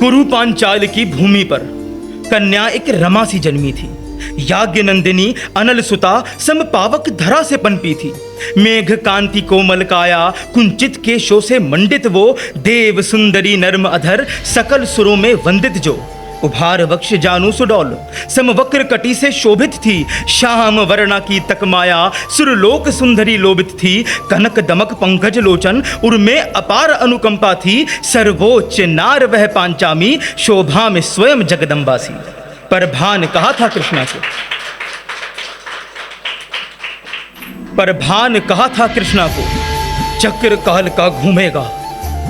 कुरु पांचाल की भूमि पर कन्या एक रमा सी जन्मी थी। याज्ञ नंदिनी अनल सुता सम पावक धरा से पनपी थी। मेघ कांति कोमल काया कुंचित केशों से मंडित वो, देव सुंदरी नर्म अधर सकल सुरों में वंदित जो। उभार वक्ष जानू सुडौल समवक्र कटी से शोभित थी। श्याम वर्णा की तकमाया सुरलोक सुंदरी लोभित थी। कनक दमक पंकज लोचन उर्मे अपार अनुकंपा थी। सर्वोच्च नार वह पांचामी शोभा में स्वयं जगदम्बा सी। पर भान कहा था कृष्णा को, पर भान कहा था कृष्णा को, चक्र काल का घूमेगा,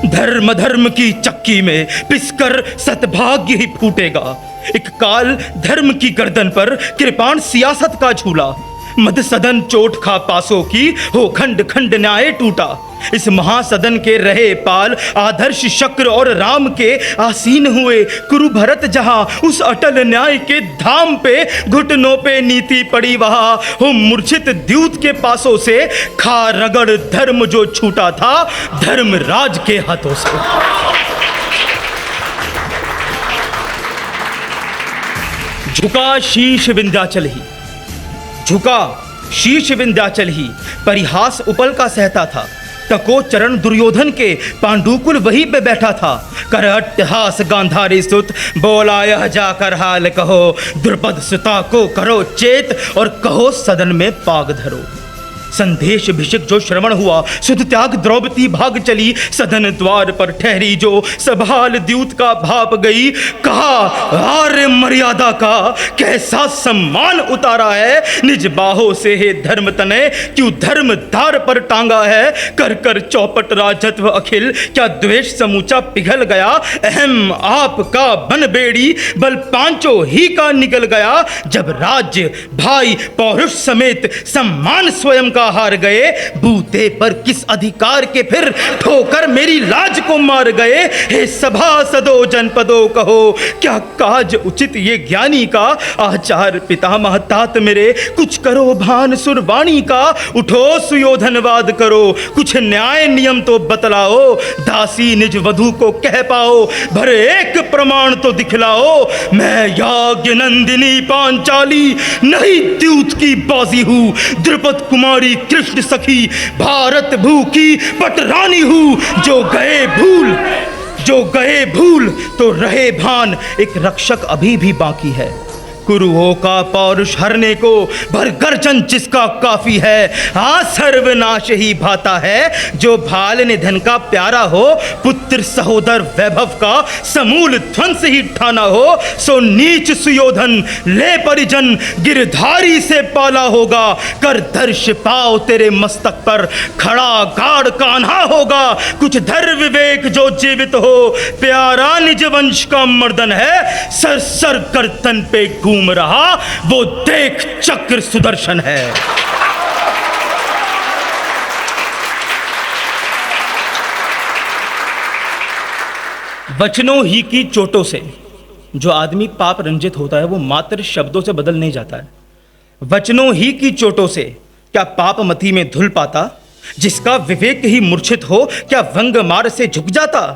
धर्म धर्म की चक्की में पिसकर सतभाग्य ही फूटेगा। एक काल धर्म की गर्दन पर कृपाण सियासत का झूला, मद सदन चोट खा पासों की हो खंड खंड न्याय टूटा। इस महासदन के रहे पाल आदर्श शक्र और राम के आसीन हुए। कुरु भरत जहां उस अटल न्याय के धाम पे घुटनों पे नीति पड़ी वहां हो मूर्छित द्यूत के पासों से खा रगड़ धर्म जो छूटा था धर्मराज के हाथों से। झुका शीश विंध्याचल ही, झुका शीश विंध्याचल ही, परिहास उपल का सहता था। तको चरण दुर्योधन के पांडुकुल वहीं पे बैठा था। कर अट्टहास गांधारी सुत बोला यह जाकर हाल कहो। द्रुपद सुता को करो चेत और कहो सदन में पाग धरो। संदेश भिषिक जो श्रवण हुआ सुध त्याग द्रौपदी भाग चली। सदन द्वार पर ठहरी जो सभाल द्यूत का भाप गई। कहा आर्य मर्यादा का कैसा सम्मान उतारा है। निज बाहों से हे धर्म तने क्यों धर्म धार पर टांगा है। कर कर चौपट राजत्व अखिल क्या द्वेष समूचा पिघल गया। अहम आपका बन बेड़ी बल पांचों ही का निकल गया। जब राज्य भाई पौरुष समेत सम्मान स्वयं का हार गए। बूते पर किस अधिकार के फिर ठोकर मेरी लाज को मार गए। हे सभासदों जनपदों कहो क्या काज उचित ये ज्ञानी का। आचार पितामह तात मेरे कुछ करो भान सुरवाणी का। उठो सुयोधनवाद करो कुछ न्याय नियम तो बतलाओ। दासी निज वधू को कह पाओ भरे एक प्रमाण तो दिखलाओ। मैं याज्ञ नंदिनी पांचाली नहीं द्यूत की बाजी हूँ। द्रुपद कुमारी कृष्ण सखी भारत भू की पटरानी हूँ। जो गए भूल तो रहे भान एक रक्षक अभी भी बाकी है। कुरुओं का पौरुष हरने को भर गर्जन जिसका काफी है। हाँ सर्वनाश ही भाता है जो भाल निधन का प्यारा हो। पुत्र सहोदर वैभव का समूल ध्वंस ही ठाना हो। सो नीच सुयोधन ले परिजन गिरधारी से पाला होगा। कर दर्श पाओ तेरे मस्तक पर खड़ा गाढ़ कान्हा होगा। कुछ धर विवेक जो जीवित हो प्यारा निज वंश का मर्दन है। सर सर गर्दन पे घूम रहा वो देख चक्र सुदर्शन है। वचनों ही की चोटों से जो आदमी पाप रंजित होता है वो मात्र शब्दों से बदल नहीं जाता है। वचनों ही की चोटों से क्या पाप मती में धुल पाता। जिसका विवेक ही मूर्छित हो क्या वंग मार से झुक जाता।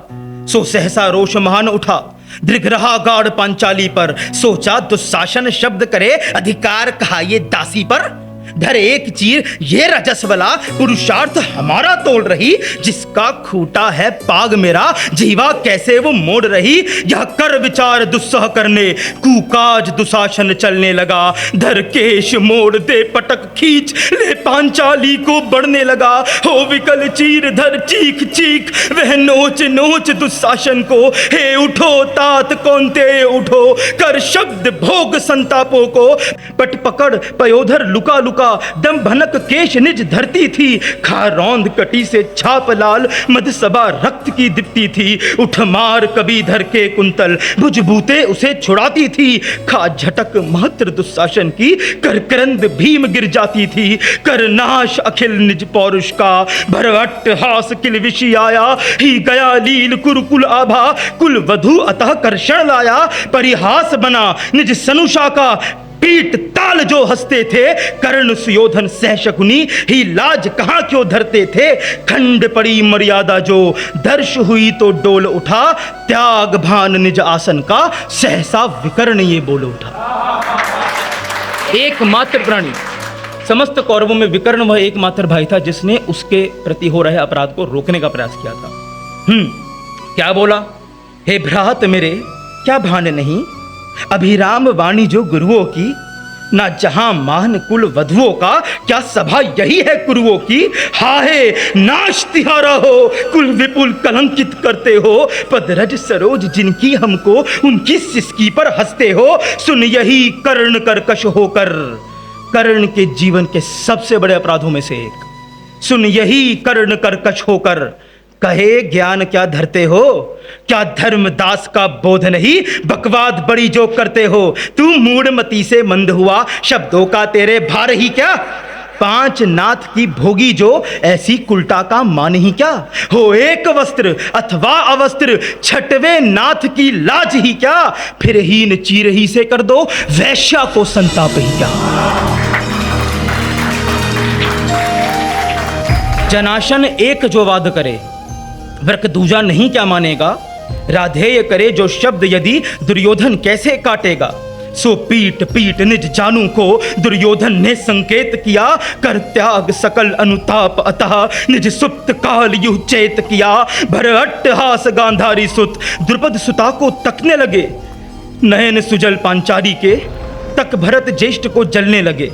सो सहसा रोष महान उठा दृघ रहा गाढ़ पांचाली पर। सोचा दुशासन शब्द करे अधिकार कहा ये दासी पर। धरे एक चीर ये रजस्वला पुरुषार्थ हमारा तोड़ रही। जिसका खूटा है पाग मेरा जीवा कैसे वो मोड़ रही। यह कर विचार दुस्सह करने कुकाज दुशासन चलने लगा। धर केश मोड़ दे पटक खींच ले पांचाली को बढ़ने लगा। हो विकल चीर धर चीख चीख वह नोच नोच दुशासन को। हे उठो तात कौनते उठो कर शब्द भोग संतापों को। पट पकड़ पयोधर लुका लुका दम भनक केश निज धरती थी। खा रौंद कटी से छाप लाल मधुसभा रक्त की दीप्ति थी। उठ मार कभी धर के कुंतल भुजबूते उसे छुड़ाती थी। खा झटक महत्र दुशासन की कर करंद भीम गिर जाती थी। कर नाश अखिल निज पौरुष का भरवट हास किल विषि आया। ही गया लील कुरुकुल आभा कुल वधु अतः कर्षण लाया। परिहास बना निज सनुषा का पीट ताल जो हंसते थे, कर्ण सुयोधन सह शकुनी ही लाज कहां क्यों धरते थे। खंड पड़ी मर्यादा जो, दर्श हुई तो डोल उठा, त्याग भान निज आसन का, सहसा विकर्ण ये बोल उठा। एकमात्र प्राणी, समस्त कौरवों में विकर्ण वह एकमात्र भाई था जिसने उसके प्रति हो रहे अपराध को रोकने का प्रयास किया था। क्या बोला? हे भ्रात मेरे, क्या भान नहीं, अभिराम वाणी जो गुरुओं की, ना जहां मान कुल वधुओं का, क्या सभा यही है कुरुओं की। हाहे नाश तिहारा हो, कुल विपुल कलंकित करते हो, पदरज सरोज जिनकी हमको, उनकी सिसकी पर हंसते हो। सुन यही कर्ण कर्कश होकर, कर्ण के जीवन के सबसे बड़े अपराधों में से एक, सुन यही कर्ण कर्कश होकर, कहे ज्ञान क्या धरते हो, क्या धर्मदास का बोध नहीं, बकवाद बड़ी जो करते हो। तू मूढ़मती से मंद हुआ, शब्दों का तेरे भार ही क्या। पांच नाथ की भोगी जो, ऐसी कुलटा का मान ही क्या। हो एक वस्त्र अथवा अवस्त्र, छठवें नाथ की लाज ही क्या। फिर हीन चीर ही से कर दो, वैश्या को संताप ही क्या। जनाशन एक जो वाद करे, वृक दूजा नहीं क्या मानेगा। राधेय करे जो शब्द यदि, दुर्योधन कैसे काटेगा। सो पीट पीट निज जानू को, दुर्योधन ने संकेत किया। कर त्याग सकल अनुताप अतः, निज सुप्त काल युह चेत किया। भर अट्टहास गांधारी सुत, द्रुपद सुता को तकने लगे। नयन सुजल पांचाली के, तक भरत ज्येष्ठ को जलने लगे।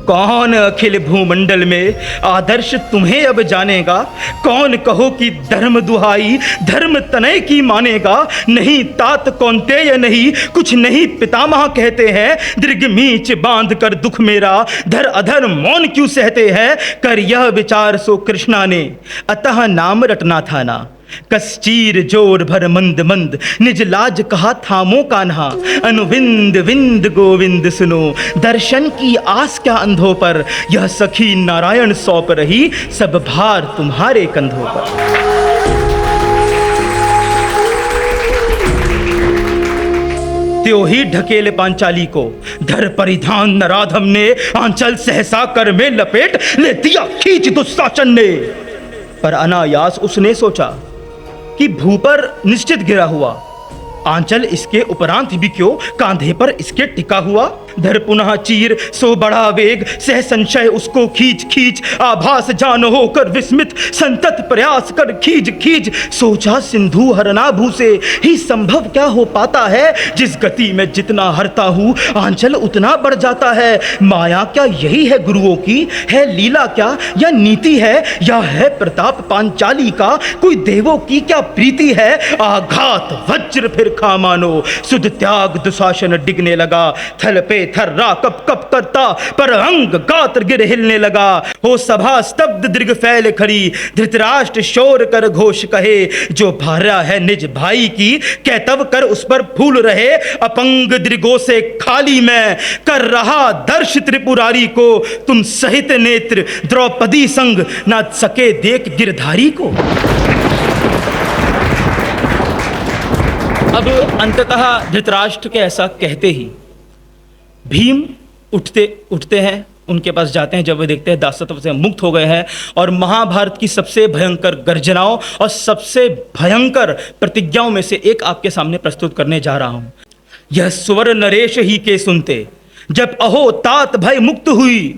कौन अखिल भूमंडल में आदर्श तुम्हें अब जानेगा। कौन कहो कि धर्म दुहाई, धर्म तनय की मानेगा। नहीं तात कौन्तेय नहीं, कुछ नहीं पितामह कहते हैं। दीर्घ मीच बांध कर दुख मेरा, धर अधर मौन क्यों सहते हैं। कर यह विचार सो कृष्णा ने, अतः नाम रटना था ना। कसचीर जोर भर मंद मंद, निज लाज कहा थामो कान्हा। अनुविंद विंद गोविंद सुनो, दर्शन की आस क्या अंधों पर। यह सखी नारायण सौंप रही, सब भार तुम्हारे कंधों पर। त्यो ही ढकेल पांचाली को, धर परिधान नराधम ने। आंचल सहसा कर में लपेट, ले दिया खींच दुस्साचन ने। पर अनायास उसने सोचा कि भू पर निश्चित गिरा हुआ, आंचल इसके उपरांत भी क्यों कांधे पर इसके टिका हुआ। धर पुनः चीर सो बड़ा वेग, सह संशय उसको खींच खींच। आभास जान होकर विस्मित, संतत प्रयास कर खींच खींच। सोचा सिंधु हरनाभू से ही संभव क्या हो पाता है। जिस गति में जितना हरता हूँ, आंचल उतना बढ़ जाता है। माया क्या यही है गुरुओं की, है लीला क्या या नीति है। या है प्रताप पांचाली का, कोई देवों की क्या प्रीति है। आघात वज्र फिर खा मानो, सुध त्याग दुशासन डिगने लगा। थल पे थर्रा कप कप करता, पर अंग गात्र गिर हिलने लगा। हो सभा स्तब्ध दीर्घ फैल खड़ी, धृतराष्ट्र शोर कर घोष कहे। जो भार्या है निज भाई की, कैतव कर उस पर फूल रहे। अपंग दृगों से खाली मैं, कर रहा दर्श त्रिपुरारी को। तुम सहित नेत्र द्रौपदी संग, ना सके देख गिरधारी को। अब अंततः धृतराष्ट्र के ऐसा कहते ही भीम उठते हैं, उनके पास जाते हैं। जब वे देखते हैं दासत्व से मुक्त हो गए हैं और महाभारत की सबसे भयंकर गर्जनाओं और सबसे भयंकर प्रतिज्ञाओं में से एक आपके सामने प्रस्तुत करने जा रहा हूं। यह सुवर नरेश ही के सुनते, जब अहो तात भय मुक्त हुई।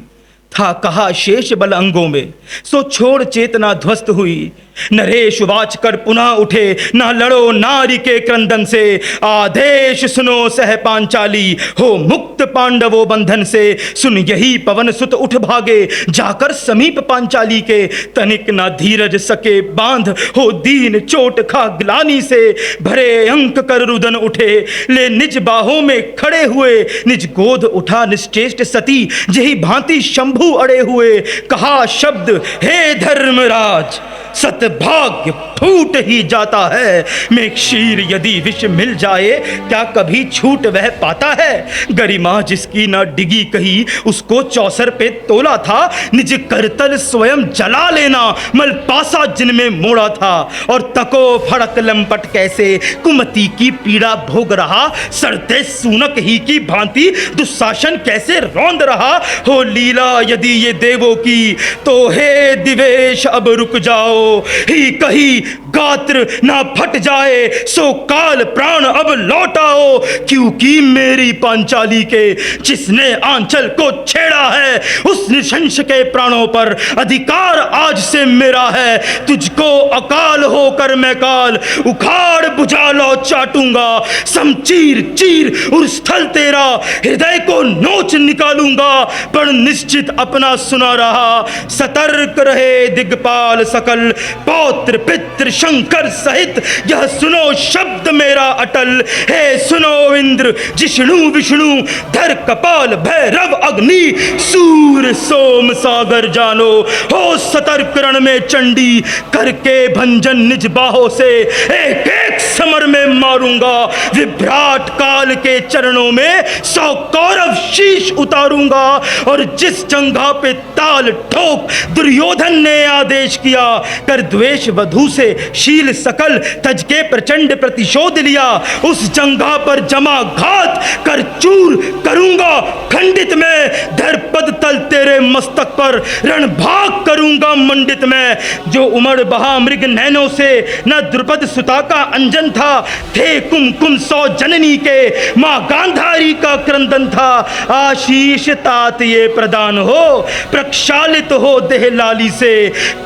था कहा शेष बल अंगों में, सो छोड़ चेतना ध्वस्त हुई। नरेश वाच कर पुनः उठे, ना लड़ो नारी के क्रंदन से। आदेश सुनो सह पांचाली, हो मुक्त पांडवों बंधन से। सुन यही पवन सुत उठ भागे, जाकर समीप पांचाली के। तनिक ना धीरज सके बांध, हो दीन चोट खा ग्लानी से। भरे अंक कर रुदन उठे, ले निज बाहों में खड़े हुए। निज गोद उठा निश्चेष्ट सती, जही भांति शंभु अड़े हुए। कहा शब्द हे धर्मराज, सतभाग्य फूट ही जाता है। में क्षीर यदि विष मिल जाए, क्या कभी छूट वह पाता है। गरिमा जिसकी न डिगी कही, उसको चौसर पे तोला था। निज करतल स्वयं जला लेना, मल पासा जिनमें मोड़ा था। और तको फड़क लंपट कैसे कुमति की पीड़ा भोग रहा। सरते सूनक ही की भांति दुशासन कैसे रौंद रहा। हो लीला यदि ये देवों की, तो हे दिवेश अब रुक जाओ। ही कही गात्र ना फट जाए, सो काल प्राण अब लौटाओ। क्योंकि मेरी पांचाली के जिसने आंचल को छेड़ा है, उस नृशंस के प्राणों पर अधिकार आज से मेरा है। तुझको अकाल होकर मैं काल उखाड़ बुझा लो चाटूंगा। समचीर चीर और स्थल तेरा हृदय को नोच निकालूंगा। पर निश्चित अपना सुना रहा, सतर्क रहे दिग्पाल सकल। पौत्र पितृ शंकर सहित यह सुनो शब्द मेरा अटल। हे सुनो इंद्र जिष्णु विष्णु धर कपाल भैरव अग्नि। सूर्य सोम सागर जानो, हो सतर्क रण में चंडी। करके भंजन निज बाहों से एक एक समर में मारूंगा। विभ्राट काल के चरणों में 100 कौरव शीश उतारूंगा। और जिस जंघा पे ताल ठोक दुर्योधन ने आदेश किया, कर द्वेष वधु से शील सकल तज के प्रचंड प्रतिशोध लिया। उस जंघा पर जमा घात कर चूर करूंगा खंडित में। धर पद तल तेरे मस्तक पर रणभाग करूंगा मंडित में। जो उमड़ बहा मृग नैनों से न द्रुपद सुता का अंजन था। थे कुमकुम 100 जननी के, मां गांधारी का क्रंदन था। आशीष तात ये प्रदान हो, प्रक्षालित हो देह लाली से।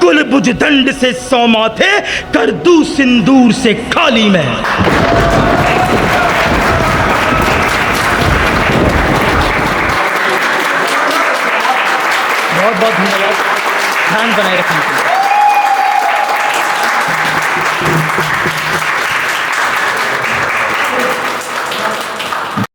कुल भुज दंड से 100 माथे, कर दूं सिंदूर से खाली में। बहुत बहुत धन्यवाद। ध्यान बनाए रखने के लिए।